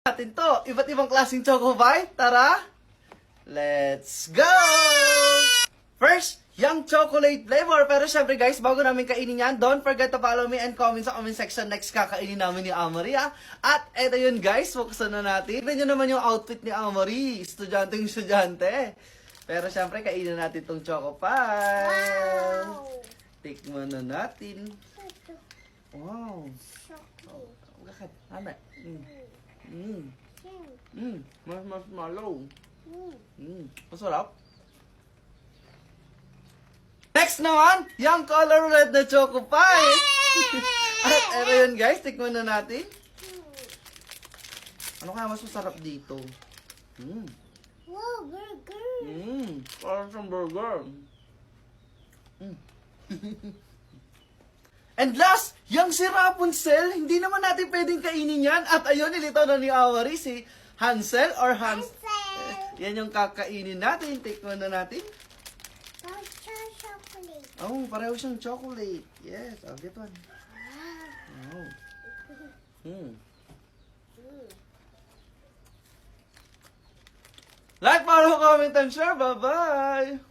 natin to. Iba't ibang klaseng Choco Bite. Tara! Let's go! First, yung chocolate flavor. Pero syempre guys, bago namin kainin yan, don't forget to follow me and comment sa comment section. Next kakainin namin ni Amory. At eto yun guys, fokusan na natin. Tignan nyo naman yung outfit ni Amory. Estudyante. Pero syempre, kainin natin tong Choco Pie. Wow! Tikman na natin. Wow. Chocolate. Bakit? Ano? Marshmallow. Masarap. Next naman, yung color red na Choco Pie. At eto yun guys, tikman na natin. Ano kaya mas masarap dito? Wow, burger. Parang siyang burger. And last, yung si Rapunzel, hindi naman natin pwedeng kainin yan. At ayun, nilitaw na ni Amory si Hansel or Hansel. Yan yung kakainin natin. Tikman na natin. Chocolate. Oh, pareho siyang chocolate. Yes, I'll get one. Wow. Like, follow, comment, and share. Bye-bye!